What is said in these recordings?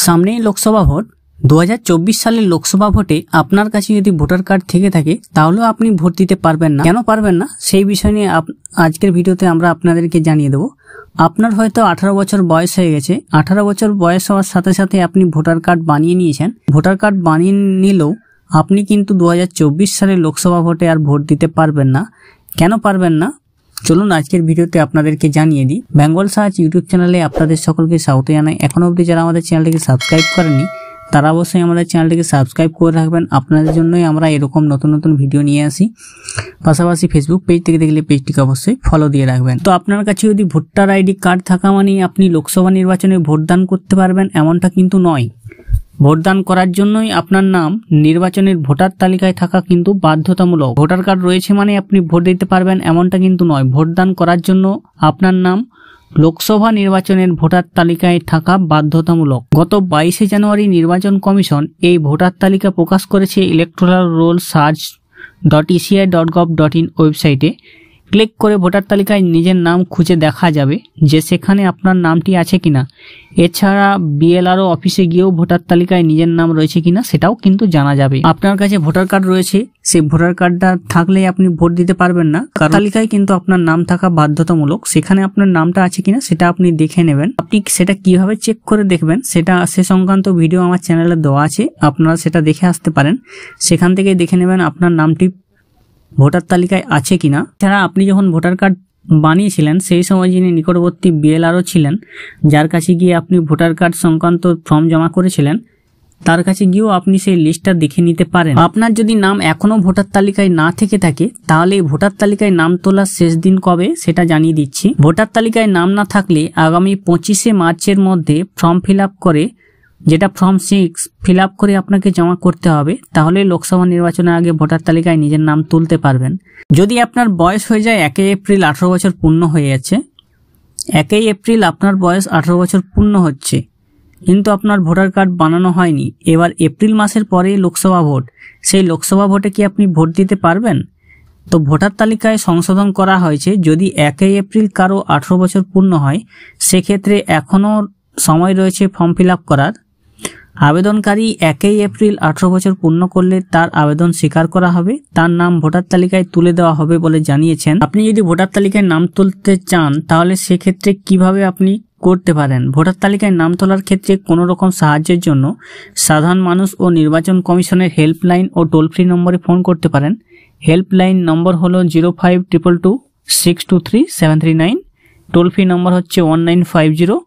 সামনেই লোকসভা ভোট 2024 সালের লোকসভা ভোটে আপনার কাছে যদি ভোটার কার্ড থেকে থাকে তাহলেও আপনি ভোট দিতে পারবেন না। কেন পারবেন না সেই বিষয় নিয়ে আজকের ভিডিওতে আমরা আপনাদেরকে জানিয়ে দেব। আপনার হয়তো 18 বছর বয়স হয়ে গেছে, 18 বছর বয়স হওয়ার সাথে সাথে আপনি ভোটার কার্ড বানিয়ে নিয়েছেন। ভোটার কার্ড বানিয়ে নিলেও আপনি কিন্তু 2024 সালের লোকসভা ভোটে আর ভোট দিতে পারবেন না। কেন পারবেন না চলুন আজকের ভিডিওতে আপনাদেরকে জানিয়ে দিই। বেঙ্গল সার্চ ইউটিউব চ্যানেলে আপনাদের সকলকে স্বাগত জানাই। এখনো অবধি যারা আমাদের চ্যানেলটিকে সাবস্ক্রাইব করেননি তারা অবশ্যই আমাদের চ্যানেলটিকে সাবস্ক্রাইব করে রাখবেন। আপনাদের জন্যই আমরা এরকম নতুন নতুন ভিডিও নিয়ে আসি। পাশাপাশি ফেসবুক পেজ থেকে দেখলে পেজটিকে অবশ্যই ফলো দিয়ে রাখবেন। তো আপনার কাছে যদি ভোটার আইডি কার্ড থাকা মানে আপনি লোকসভা নির্বাচনে ভোটদান করতে পারবেন এমনটা কিন্তু নয়। ভোটদান করার জন্যই আপনার নাম নির্বাচনের ভোটার তালিকায় থাকা কিন্তু বাধ্যতামূলক। ভোটার কার্ড রয়েছে মানে আপনি ভোট দিতে পারবেন এমনটা কিন্তু নয়। ভোটদান করার জন্য আপনার নাম লোকসভা নির্বাচনের ভোটার তালিকায় থাকা বাধ্যতামূলক। গত 22শে জানুয়ারি নির্বাচন কমিশন এই ভোটার তালিকা প্রকাশ করেছে ইলেকটোরাল রোল search.eci.gov.in ওয়েবসাইটে। ক্লিক করে ভোটার তালিকায় নিজের নাম খুঁজে দেখা যাবে যে সেখানে আপনার নামটি আছে কিনা। এছাড়া বিএলআরও অফিসে গিয়েও ভোটার তালিকায় নিজের নাম রয়েছে কিনা সেটাও কিন্তু জানা যাবে। আপনার কাছে ভোটার কার্ড রয়েছে, সেই ভোটার কার্ডটা থাকলে আপনি ভোট দিতে পারবেন না। তালিকায় কিন্তু আপনার নাম থাকা বাধ্যতামূলক। সেখানে আপনার নামটা আছে কিনা সেটা আপনি দেখে নেবেন। আপনি সেটা কিভাবে চেক করে দেখবেন সেটা সে সংক্রান্ত ভিডিও আমার চ্যানেলে দেওয়া আছে, আপনারা সেটা দেখে আসতে পারেন। সেখান থেকে দেখে নেবেন আপনার নামটি ভোটার তালিকায় আছে কিনা। এছাড়া আপনি যখন ভোটার কার্ড বানিয়েছিলেন সেই সময় যিনি নিকটবর্তী বিএলআরও ছিলেন, যার কাছে গিয়ে আপনি ভোটার কার্ড সংক্রান্ত ফর্ম জমা করেছিলেন, তার কাছে গিয়েও আপনি সেই লিস্টটা দেখে নিতে পারেন। আপনার যদি নাম এখনো ভোটার তালিকায় না থেকে থাকে তাহলে ভোটার তালিকায় নাম তোলার শেষ দিন কবে সেটা জানিয়ে দিচ্ছি। ভোটার তালিকায় নাম না থাকলে আগামী 25শে মার্চের মধ্যে ফর্ম ফিল আপ করে, যেটা ফর্ম 6 ফিল আপ করে আপনাকে জমা করতে হবে, তাহলে লোকসভা নির্বাচনের আগে ভোটার তালিকায় নিজের নাম তুলতে পারবেন। যদি আপনার বয়স হয়ে যায় 1 এপ্রিল 18 বছর পূর্ণ হয়ে যাচ্ছে, 1 এপ্রিল আপনার বয়স 18 বছর পূর্ণ হচ্ছে কিন্তু আপনার ভোটার কার্ড বানানো হয়নি, এবার এপ্রিল মাসের পরে লোকসভা ভোট, সেই লোকসভা ভোটে কি আপনি ভোট দিতে পারবেন? তো ভোটার তালিকায় সংশোধন করা হয়েছে, যদি 1 এপ্রিল কারো 18 বছর পূর্ণ হয় সেক্ষেত্রে এখনও সময় রয়েছে ফর্ম ফিল আপ করার। আবেদনকারী 1 এপ্রিল 18 বছর পূর্ণ করলে তার আবেদন স্বীকার করা হবে, তার নাম ভোটার তালিকায় তুলে দেওয়া হবে বলে জানিয়েছেন। আপনি যদি ভোটার তালিকায় নাম তুলতে চান তাহলে সেক্ষেত্রে কিভাবে আপনি করতে পারেন? ভোটার তালিকায় নাম তোলার ক্ষেত্রে কোনো রকম সাহায্যের জন্য সাধারণ মানুষ ও নির্বাচন কমিশনের হেল্পলাইন ও টোল ফ্রি নম্বরে ফোন করতে পারেন। হেল্পলাইন নম্বর হলো 05222623 টোল ফ্রি নম্বর হচ্ছে 1950।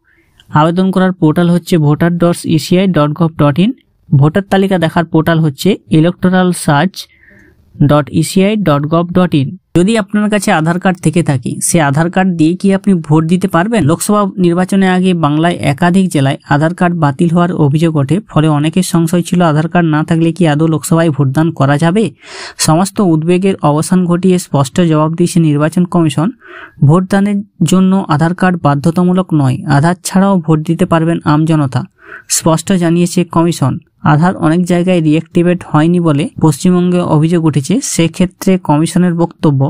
আবেদন করার পোর্টাল হচ্ছে voter.eci.gov.in। ভোটার তালিকা দেখার পোর্টাল হচ্ছে electoral search.eci.gov.in। যদি আপনার কাছে আধার কার্ড থেকে থাকে সে আধার কার্ড দিয়ে কি আপনি ভোট দিতে পারবেন? লোকসভা নির্বাচনের আগে বাংলায় একাধিক জেলায় আধার কার্ড বাতিল হওয়ার অভিযোগ ওঠে, ফলে অনেকের সংশয় ছিল আধার কার্ড না থাকলে কি আদৌ লোকসভায় ভোটদান করা যাবে। সমস্ত উদ্বেগের অবসান ঘটিয়ে স্পষ্ট জবাব দিয়েছে নির্বাচন কমিশন। ভোটদানের জন্য আধার কার্ড বাধ্যতামূলক নয়, আধার ছাড়াও ভোট দিতে পারবেন আমজনতা, স্পষ্ট জানিয়েছে কমিশন। আধার অনেক জায়গায় রিঅ্যাক্টিভেট হয়নি বলে পশ্চিমবঙ্গে অভিযোগ উঠেছে। সেক্ষেত্রে কমিশনের বক্তব্য,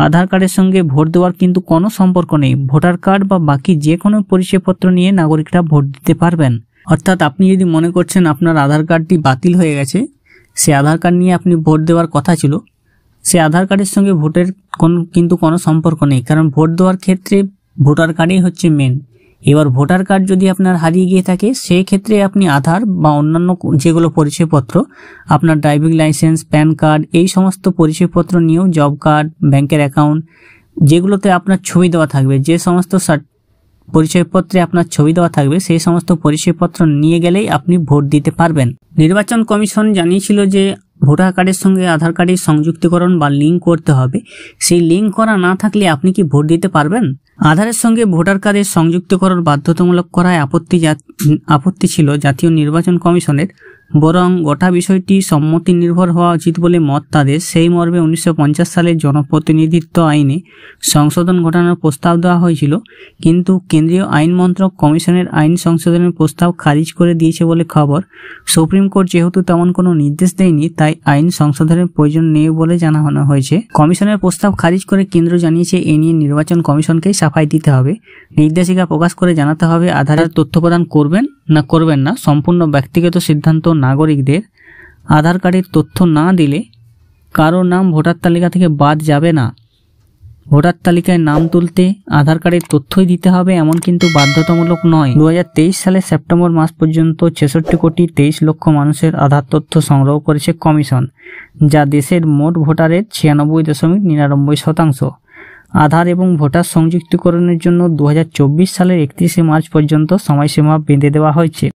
আধার কার্ডের সঙ্গে ভোট দেওয়ার কিন্তু কোনো সম্পর্ক নেই। ভোটার কার্ড বা বাকি যে কোনো পরিচয়পত্র নিয়ে নাগরিকরা ভোট দিতে পারবেন। অর্থাৎ আপনি যদি মনে করছেন আপনার আধার কার্ডটি বাতিল হয়ে গেছে, সে আধার কার্ড নিয়ে আপনি ভোট দেওয়ার কথা ছিল, সে আধার কার্ডের সঙ্গে ভোটের কিন্তু কোনো সম্পর্ক নেই, কারণ ভোট দেওয়ার ক্ষেত্রে ভোটার কার্ডই হচ্ছে মেন। এবার ভোটার কার্ড যদি আপনার হারিয়ে গিয়ে থাকে সেই ক্ষেত্রে আপনি আধার বা অন্যান্য যেগুলো পরিচয়পত্র, আপনার ড্রাইভিং লাইসেন্স, প্যান কার্ড, এই সমস্ত পরিচয়পত্র নিয়েও, জব কার্ড, ব্যাংকের অ্যাকাউন্ট, যেগুলোতে আপনার ছবি দেওয়া থাকবে, যে সমস্ত পরিচয়পত্রে আপনার ছবি দেওয়া থাকবে সেই সমস্ত পরিচয়পত্র নিয়ে গেলেই আপনি ভোট দিতে পারবেন। নির্বাচন কমিশন জানিয়েছিল যে ভোটার কার্ডের সঙ্গে আধার কার্ডের সংযুক্তিকরণ বা লিঙ্ক করতে হবে। সেই লিঙ্ক করা না থাকলে আপনি কি ভোট দিতে পারবেন? আধারের সঙ্গে ভোটার কার্ডের সংযুক্তিকরণ বাধ্যতামূলক করায় আপত্তি ছিল জাতীয় নির্বাচন কমিশনের, বরং গোটা বিষয়টি সম্মতি নির্ভর হওয়া উচিত বলে মত তাদের। সেই মর্মে 1950 সালের জনপ্রতিনিধিত্ব আইনে সংশোধন ঘটানোর প্রস্তাব দেওয়া হয়েছিল, কিন্তু কেন্দ্রীয় আইন মন্ত্রক কমিশনের আইন সংশোধনের প্রস্তাব খারিজ করে দিয়েছে বলে খবর। সুপ্রিম কোর্ট যেহেতু তেমন কোনো নির্দেশ দেয়নি তাই আইন সংশোধনের প্রয়োজন নেই বলে জানানো হয়েছে। কমিশনের প্রস্তাব খারিজ করে কেন্দ্র জানিয়েছে এ নিয়ে নির্বাচন কমিশনকেই সাফাই দিতে হবে। নির্দেশিকা প্রকাশ করে জানাতে হবে আধারের তথ্য প্রদান করবেন না করবেন না সম্পূর্ণ ব্যক্তিগত সিদ্ধান্ত নাগরিকদের। আধার কার্ডের তথ্য না দিলে কারো নাম ভোটার তালিকা থেকে বাদ যাবে না। ভোটার তালিকায় নাম তুলতে আধার কার্ডের তথ্যই দিতে হবে এমন কিন্তু বাধ্যতামূলক নয়। 2023 সালের সেপ্টেম্বর মাস পর্যন্ত 66,23,00,000 মানুষের আধার তথ্য সংগ্রহ করেছে কমিশন, যা দেশের মোট ভোটারের 96.99%। আধার এবং ভোটার সংযুক্তিকরণের জন্য 2024 সালের 31শে মার্চ পর্যন্ত সময়সীমা বেঁধে দেওয়া হয়েছে।